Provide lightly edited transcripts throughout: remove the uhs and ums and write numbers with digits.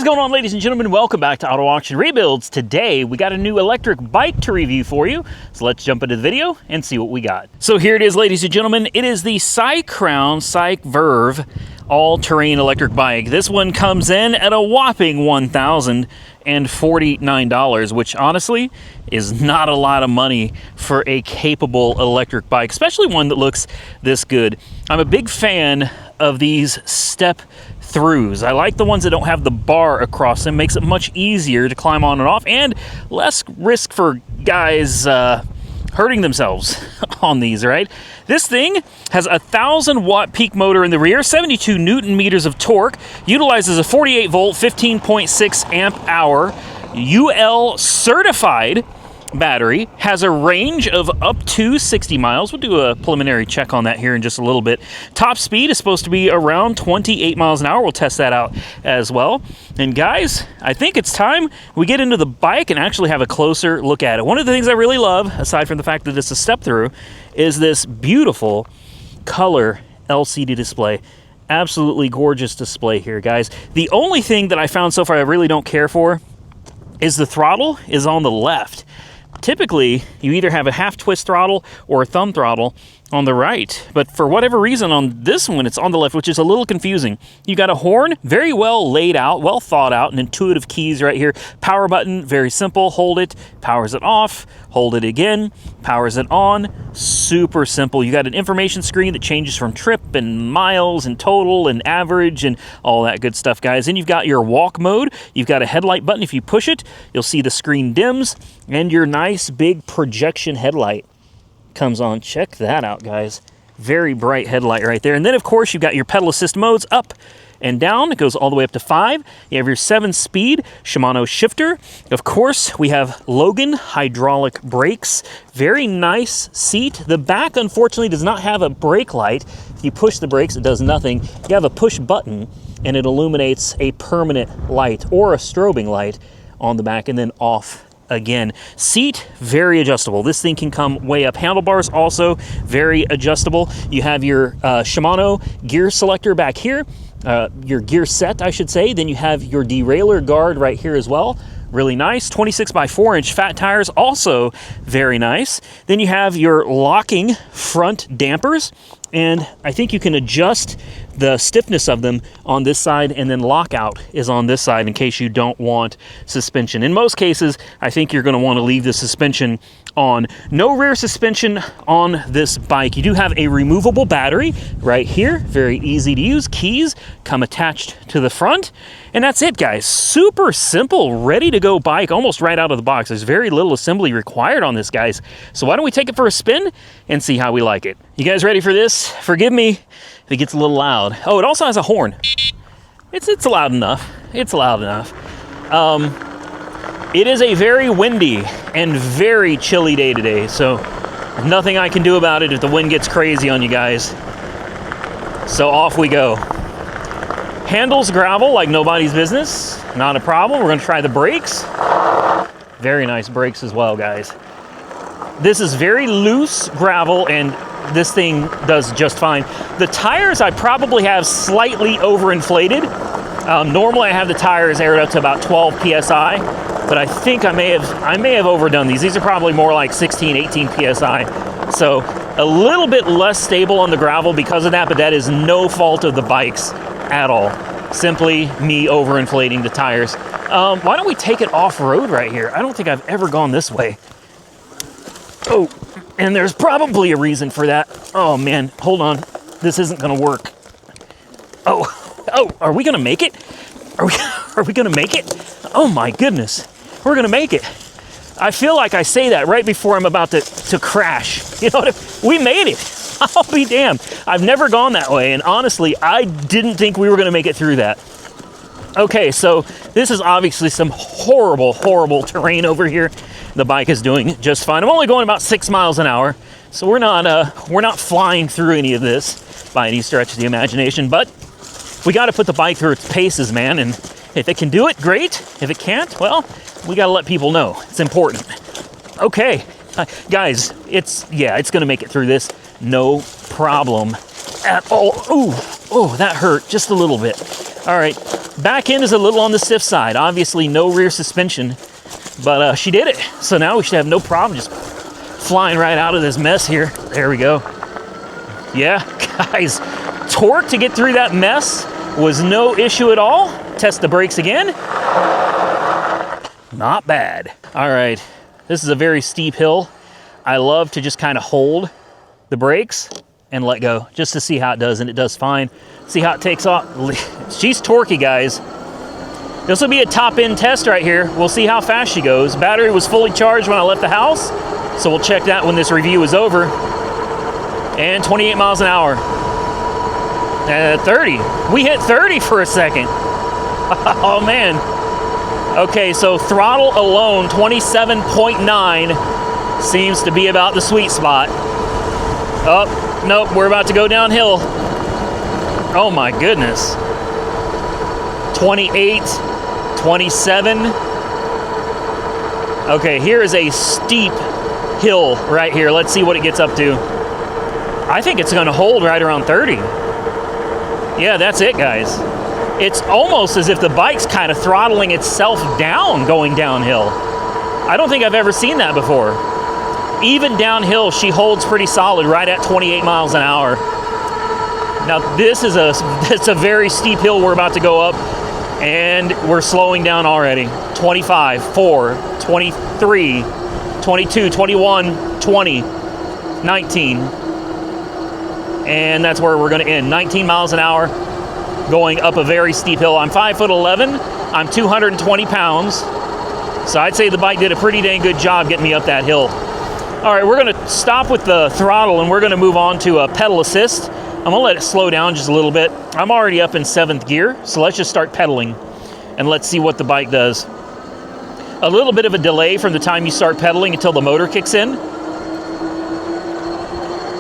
going on, ladies and gentlemen? Welcome back to Auto Auction Rebuilds. Today we got a new electric bike to review for you, so let's jump into the video and see what we got. So here it is, ladies and gentlemen. It is the Cycrown CycVerve all-terrain electric bike. This one comes in at a whopping $1,049, which honestly is not a lot of money for a capable electric bike, especially one that looks this good. I'm a big fan of these step throughs. I like the ones that don't have the bar across them. Makes it much easier to climb on and off and less risk for guys hurting themselves on these, right? This thing has a 1,000-watt peak motor in the rear, 72 Newton meters of torque, utilizes a 48-volt, 15.6 amp hour, UL certified battery, has a range of up to 60 miles. We'll do a preliminary check on that here in just a little bit. Top speed is supposed to be around 28 miles an hour. We'll test that out as well. And guys, I think it's time we get into the bike and actually have a closer look at it. One of the things I really love, aside from the fact that it's a step through, is this beautiful color LCD display. Absolutely gorgeous display here, guys. The only thing that I found so far I really don't care for is the throttle is on the left. Typically, you either have a half twist throttle or a thumb throttle on the right, but for whatever reason on this one, it's on the left, which is a little confusing. You got a horn, very well laid out, well thought out, and intuitive keys right here. Power button, very simple, hold it, powers it off, hold it again, powers it on, super simple. You got an information screen that changes from trip and miles and total and average and all that good stuff, guys. Then you've got your walk mode, you've got a headlight button. If you push it, you'll see the screen dims, and your nice big projection headlight comes on. Check that out, guys. Very bright headlight right there. And then of course you've got your pedal assist modes, up and down. It goes all the way up to 5. You have your 7-speed Shimano shifter. Of course, we have Logan hydraulic brakes. Very nice seat. The back unfortunately does not have a brake light. If you push the brakes, it does nothing. You have a push button and it illuminates a permanent light or a strobing light on the back and then off again. Seat, very adjustable. This thing can come way up. Handlebars also very adjustable. You have your Shimano gear selector back here, your gear set, I should say. Then you have your derailleur guard right here as well. Really nice. 26 by 4-inch fat tires, also very nice. Then you have your locking front dampers, and I think you can adjust the stiffness of them on this side, and then lockout is on this side in case you don't want suspension. In most cases, I think you're going to want to leave the suspension on. No rear suspension on this bike. You do have a removable battery right here. Very easy to use. Keys come attached to the front. And that's it, guys. Super simple, ready to go bike, almost right out of the box. There's very little assembly required on this, guys. So why don't we take it for a spin and see how we like it. You guys ready for this? Forgive me if it gets a little loud. Oh, it also has a horn. It's loud enough. It's loud enough. It is a very windy and very chilly day today, so nothing I can do about it if the wind gets crazy on you guys. So off we go. Handles gravel like nobody's business. Not a problem. We're going to try the brakes. Very nice brakes as well, guys. This is very loose gravel, and this thing does just fine. The tires I probably have slightly overinflated. Normally I have the tires aired up to about 12 psi, but I think I may have overdone these. These are probably more like 16, 18 psi. So a little bit less stable on the gravel because of that, but that is no fault of the bikes at all. Simply me overinflating the tires. Why don't we take it off-road right here? I don't think I've ever gone this way. Oh, and there's probably a reason for that. Oh man, hold on. This isn't gonna work. Oh, are we gonna make it? Are we gonna make it? Oh my goodness, we're gonna make it. I feel like I say that right before I'm about to crash. You know what we made it. I'll be damned. I've never gone that way, and honestly, I didn't think we were gonna make it through that. Okay, so this is obviously some horrible, horrible terrain over here. The bike is doing just fine. I'm only going about 6 miles an hour, so we're not flying through any of this by any stretch of the imagination, but we got to put the bike through its paces, man, and if it can do it, great. If it can't, well, we got to let people know. It's important. Okay, guys, it's going to make it through this, no problem at all. Ooh, that hurt just a little bit. All right, back end is a little on the stiff side. Obviously no rear suspension, but she did it. So now we should have no problem just flying right out of this mess here. There we go. Yeah, guys, torque to get through that mess was no issue at all. Test the brakes again. Not bad. All right, this is a very steep hill. I love to just kind of hold the brakes and let go just to see how it does, and it does fine. See how it takes off. She's torquey, guys. This will be a top end test right here. We'll see how fast she goes. Battery was fully charged when I left the house, so we'll check that when this review is over. And 28 miles an hour. 30. We hit 30 for a second. Oh man. Okay, so throttle alone, 27.9 seems to be about the sweet spot. Oh, nope, we're about to go downhill. Oh my goodness. 28, 27. Okay, here is a steep hill right here. Let's see what it gets up to. I think it's gonna hold right around 30. Yeah, that's it, guys. It's almost as if the bike's kind of throttling itself down going downhill. I don't think I've ever seen that before. Even downhill, she holds pretty solid right at 28 miles an hour. Now this is it's a very steep hill we're about to go up, and we're slowing down already. 25, 4, 23, 22, 21, 20, 19. And that's where we're gonna end. 19 miles an hour, going up a very steep hill. I'm 5'11", I'm 220 pounds. So I'd say the bike did a pretty dang good job getting me up that hill. All right, we're gonna stop with the throttle and we're gonna move on to a pedal assist. I'm gonna let it slow down just a little bit. I'm already up in 7th gear, so let's just start pedaling and let's see what the bike does. A little bit of a delay from the time you start pedaling until the motor kicks in.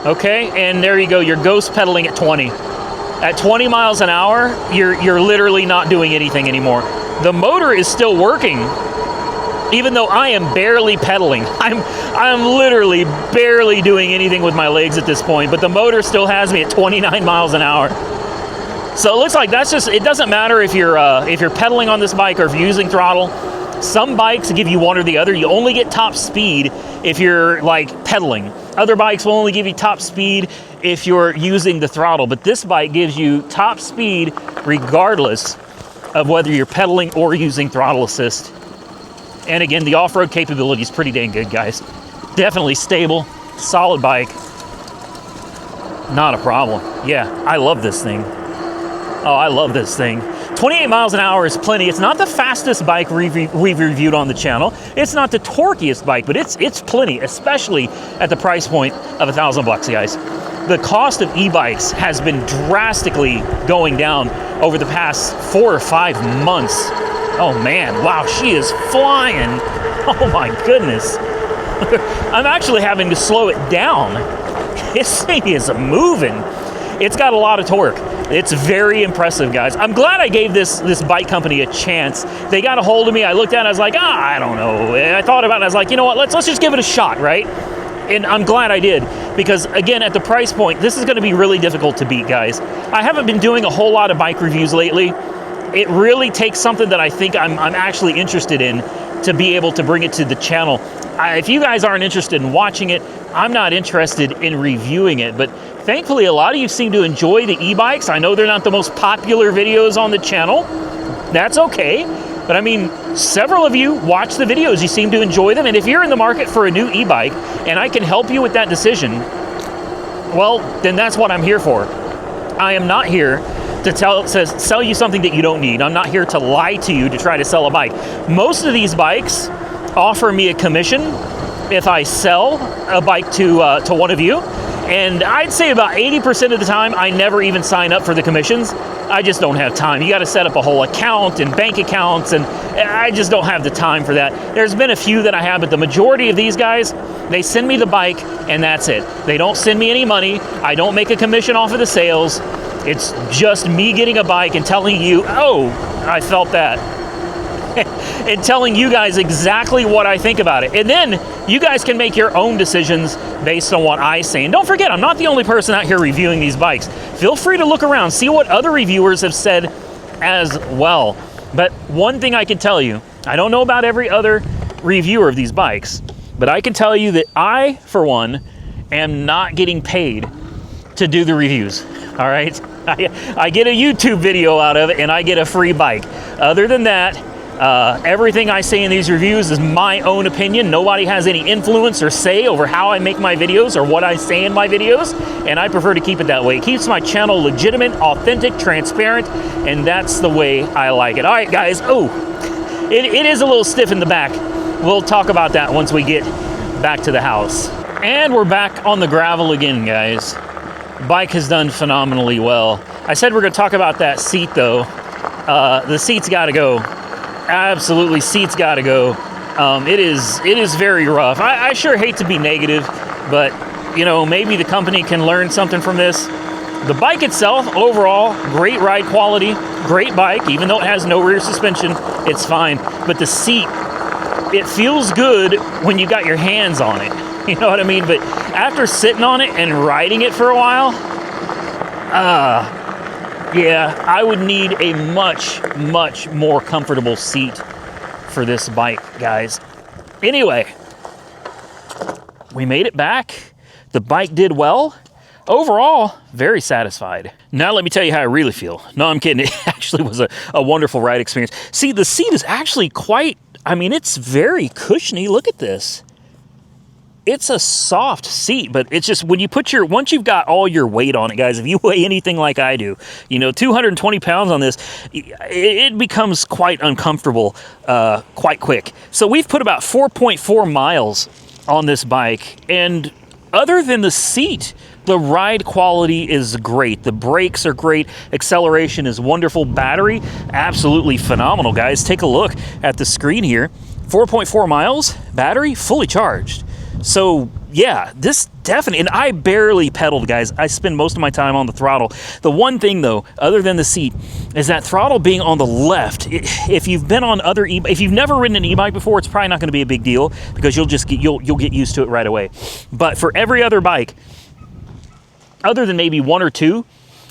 Okay, and there you go, you're ghost pedaling at 20. At 20 miles an hour, you're literally not doing anything anymore. The motor is still working, even though I am barely pedaling. I'm literally barely doing anything with my legs at this point, but the motor still has me at 29 miles an hour. So it looks like that's just, it doesn't matter if you're pedaling on this bike or if you're using throttle. Some bikes give you one or the other. You only get top speed if you're like pedaling. Other bikes will only give you top speed if you're using the throttle, but this bike gives you top speed regardless of whether you're pedaling or using throttle assist. And again, the off-road capability is pretty dang good, guys. Definitely stable, solid bike. Not a problem. Yeah, I love this thing. Oh, I love this thing. 28 miles an hour is plenty. It's not the fastest bike we've reviewed on the channel. It's not the torquiest bike, but it's plenty, especially at the price point of $1,000 bucks, guys. The cost of e-bikes has been drastically going down over the past 4 or 5 months. Oh man, wow, she is flying. Oh my goodness. I'm actually having to slow it down. This thing is moving. It's got a lot of torque. It's very impressive, guys. I'm glad I gave this bike company a chance. They got a hold of me. I looked at it, I was like, I don't know. And I thought about it, I was like, you know what, let's just give it a shot, right? And I'm glad I did, because again, at the price point, this is gonna be really difficult to beat, guys. I haven't been doing a whole lot of bike reviews lately. It really takes something that I think I'm actually interested in to be able to bring it to the channel. If you guys aren't interested in watching it, I'm not interested in reviewing it, but thankfully a lot of you seem to enjoy the e-bikes. I know they're not the most popular videos on the channel. That's okay, but I mean, several of you watch the videos, you seem to enjoy them, and if you're in the market for a new e-bike and I can help you with that decision, well, then that's what I'm here for. I am not here to sell you something that you don't need. I'm not here to lie to you to try to sell a bike. Most of these bikes offer me a commission if I sell a bike to one of you, and I'd say about 80% of the time I never even sign up for the commissions. I just don't have time. You got to set up a whole account and bank accounts, and I just don't have the time for that. There's been a few that I have, but the majority of these guys, they send me the bike and that's it. They don't send me any money. I don't make a commission off of the sales. It's just me getting a bike and telling you, oh, I felt that. And telling you guys exactly what I think about it. And then you guys can make your own decisions based on what I say. And don't forget, I'm not the only person out here reviewing these bikes. Feel free to look around, see what other reviewers have said as well. But one thing I can tell you, I don't know about every other reviewer of these bikes, but I can tell you that I, for one, am not getting paid to do the reviews, all right? I get a YouTube video out of it and I get a free bike. Other than that, everything I say in these reviews is my own opinion. Nobody has any influence or say over how I make my videos or what I say in my videos, and I prefer to keep it that way. It keeps my channel legitimate, authentic, transparent, and that's the way I like it. All right, guys. Oh, it is a little stiff in the back. We'll talk about that once we get back to the house. And we're back on the gravel again, guys. Bike has done phenomenally well. I said we're gonna talk about that seat though. The seat's gotta go. Absolutely, seat's gotta go. It is very rough. I sure hate to be negative, but you know, maybe the company can learn something from this. The bike itself, overall, great ride quality, great bike, even though it has no rear suspension, it's fine. But the seat, it feels good when you got your hands on it. You know what I mean? But after sitting on it and riding it for a while, yeah, I would need a much, much more comfortable seat for this bike, guys. Anyway, we made it back. The bike did well. Overall, very satisfied. Now let me tell you how I really feel. No, I'm kidding. It actually was a wonderful ride experience. See, the seat is actually quite, I mean, it's very cushiony. Look at this. It's a soft seat, but it's just when you put once you've got all your weight on it, guys, if you weigh anything like I do, you know, 220 pounds on this, it becomes quite uncomfortable quite quick. So we've put about 4.4 miles on this bike, and other than the seat, the ride quality is great. The brakes are great. Acceleration is wonderful. Battery, absolutely phenomenal, guys. Take a look at the screen here. 4.4 miles, battery fully charged. So yeah, this definitely, and I barely pedaled, guys. I spend most of my time on the throttle. The one thing though, other than the seat, is that throttle being on the left. If you've been on other if you've never ridden an e-bike before, it's probably not going to be a big deal because you'll get used to it right away. But for every other bike, other than maybe one or two,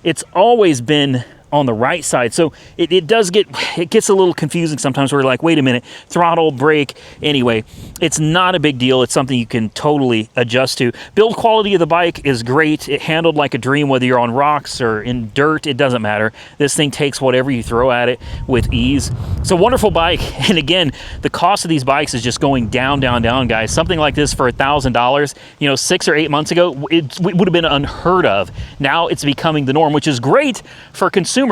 it's always been on the right side. So it gets a little confusing sometimes where you're like, wait a minute, throttle, brake. Anyway, it's not a big deal. It's something you can totally adjust to. Build quality of the bike is great. It handled like a dream, whether you're on rocks or in dirt, it doesn't matter. This thing takes whatever you throw at it with ease. It's a wonderful bike. And again, the cost of these bikes is just going down, down, down, guys. Something like this for $1,000, you know, 6 or 8 months ago, it would have been unheard of. Now it's becoming the norm, which is great for consumers,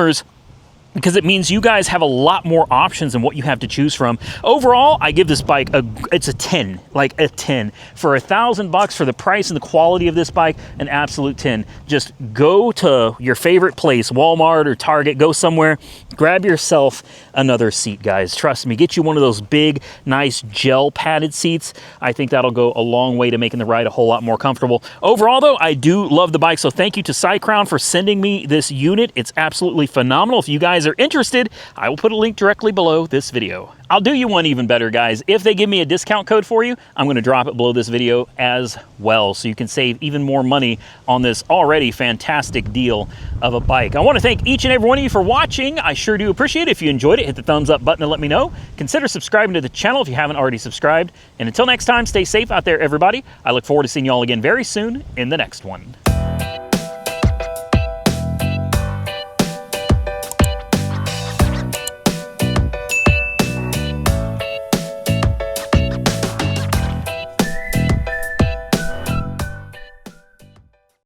because it means you guys have a lot more options than what you have to choose from. Overall, I give this bike it's a 10, like a 10. For $1,000 for the price and the quality of this bike, an absolute 10. Just go to your favorite place, Walmart or Target, go somewhere, grab yourself another seat, guys. Trust me, get you one of those big, nice gel padded seats. I think that'll go a long way to making the ride a whole lot more comfortable. Overall though, I do love the bike, so thank you to Cycrown for sending me this unit. It's absolutely phenomenal. If you guys are interested, I will put a link directly below this video. I'll do you one even better, guys. If they give me a discount code for you, I'm going to drop it below this video as well, so you can save even more money on this already fantastic deal of a bike. I want to thank each and every one of you for watching. I sure do appreciate it. If you enjoyed it, hit the thumbs up button and let me know. Consider subscribing to the channel if you haven't already subscribed. And until next time, stay safe out there, everybody. I look forward to seeing you all again very soon in the next one.